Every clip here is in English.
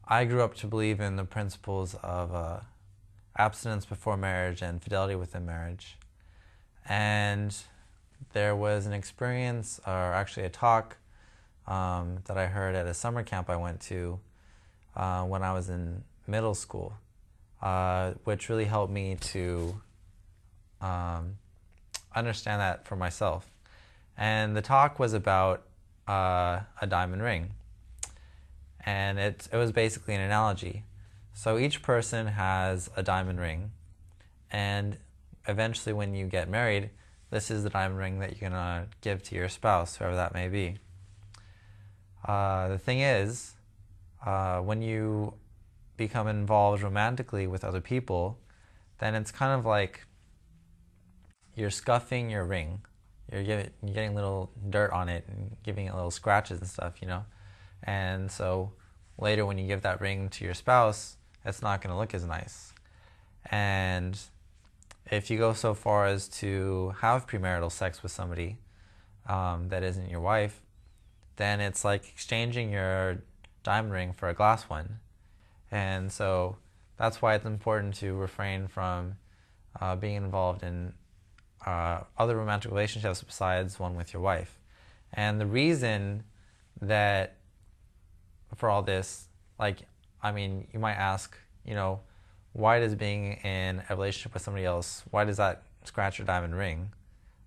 I grew up to believe in the principles of abstinence before marriage and fidelity within marriage. And there was an experience, or actually a talk, that I heard at a summer camp I went to when I was in middle school, which really helped me to understand that for myself. And the talk was about a diamond ring. And it was basically an analogy. So each person has a diamond ring, and eventually when you get married, this is the diamond ring that you're going to give to your spouse, whoever that may be. The thing is, when you become involved romantically with other people, then it's kind of like you're scuffing your ring. You're getting little dirt on it and giving it little scratches and stuff, you know? And so later when you give that ring to your spouse, it's not going to look as nice. And if you go so far as to have premarital sex with somebody that isn't your wife, then it's like exchanging your diamond ring for a glass one. And so that's why it's important to refrain from being involved in other romantic relationships besides one with your wife. And the reason that for all this, you might ask, why does being in a relationship with somebody else, why does that scratch your diamond ring?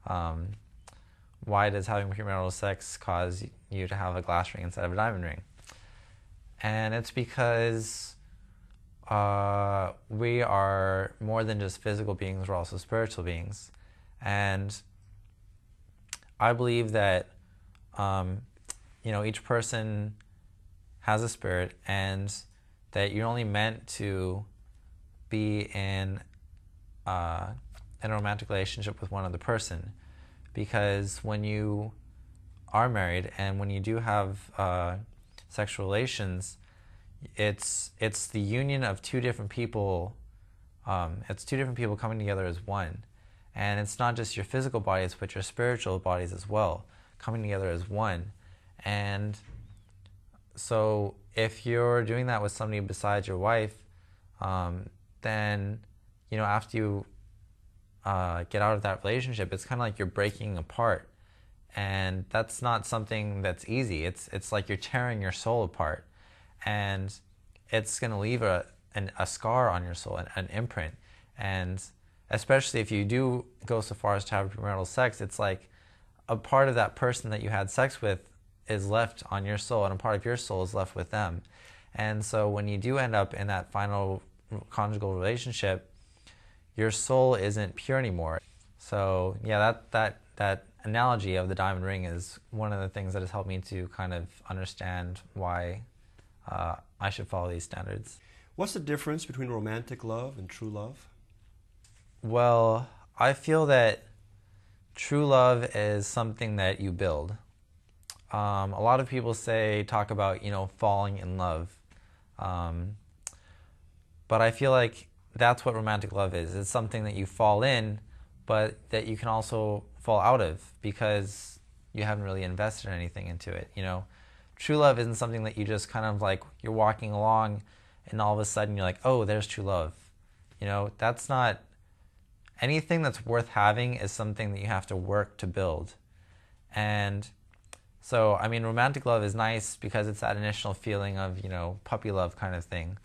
Why does having premarital sex cause you to have a glass ring instead of a diamond ring? And it's because we are more than just physical beings, we're also spiritual beings. And I believe that, each person has a spirit, and that you're only meant to be in a romantic relationship with one other person. Because when you are married and when you do have sexual relations, it's the union of two different people. It's two different people coming together as one. And it's not just your physical bodies, but your spiritual bodies as well, coming together as one. And so if you're doing that with somebody besides your wife, then, after you get out of that relationship, it's kind of like you're breaking apart. And that's not something that's easy. It's like you're tearing your soul apart. And it's going to leave a scar on your soul, an imprint. And especially if you do go so far as to have premarital sex, it's like a part of that person that you had sex with is left on your soul, and a part of your soul is left with them. And so when you do end up in that final conjugal relationship, your soul isn't pure anymore. So yeah, that analogy of the diamond ring is one of the things that has helped me to kind of understand why I should follow these standards. What's the difference between romantic love and true love? Well, I feel that true love is something that you build. A lot of people talk about, falling in love. But I feel like that's what romantic love is. It's something that you fall in, but that you can also fall out of because you haven't really invested anything into it, True love isn't something that you just kind of like, you're walking along and all of a sudden you're like, oh, there's true love. That's not... Anything that's worth having is something that you have to work to build. And so, romantic love is nice because it's that initial feeling of, puppy love kind of thing.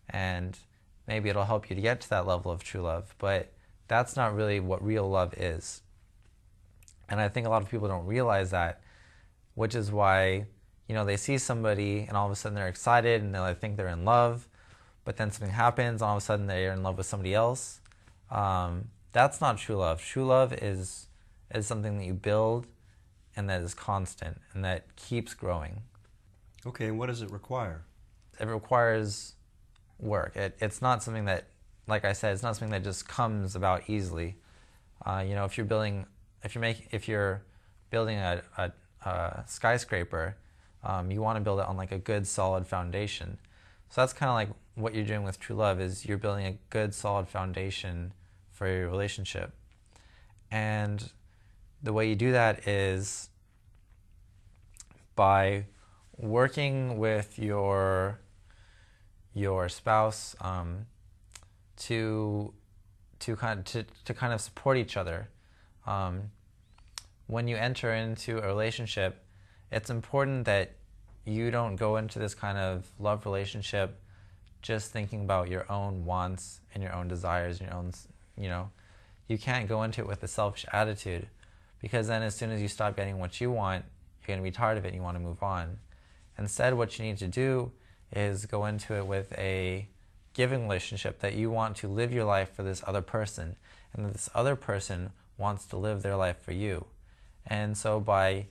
And maybe it'll help you to get to that level of true love. But that's not really what real love is. And I think a lot of people don't realize that, which is why, they see somebody and all of a sudden they're excited and they think they're in love. But then something happens and all of a sudden they're in love with somebody else. That's not true love. True love is something that you build and that is constant and that keeps growing. Okay, and what does it require? It requires work. It's not something that, like I said, it's not something that just comes about easily. If you're building a skyscraper, you want to build it on like a good solid foundation. So that's kind of like what you're doing with true love, is you're building a good solid foundation for your relationship. And the way you do that is by working with your your spouse to kind of support each other. When you enter into a relationship, it's important that you don't go into this kind of love relationship just thinking about your own wants and your own desires, your own, you can't go into it with a selfish attitude, because then as soon as you stop getting what you want, you're going to be tired of it and you want to move on. Instead, what you need to do is go into it with a giving relationship, that you want to live your life for this other person, and that this other person wants to live their life for you. And so by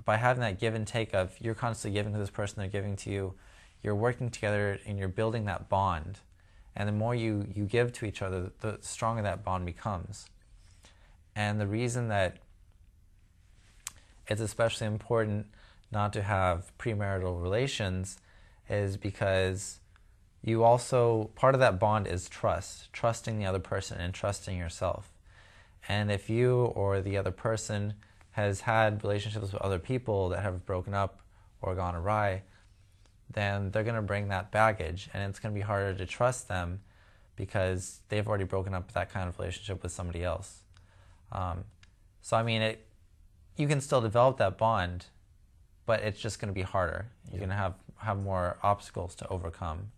having that give and take of you're constantly giving to this person, they're giving to you, you're working together and you're building that bond. And the more you give to each other, the stronger that bond becomes. And the reason that it's especially important not to have premarital relations is because you also, part of that bond is trusting the other person and trusting yourself. And if you or the other person has had relationships with other people that have broken up or gone awry, then they're going to bring that baggage, and it's going to be harder to trust them because they've already broken up that kind of relationship with somebody else. So I mean, you can still develop that bond, but it's just going to be harder. You're going to have more obstacles to overcome.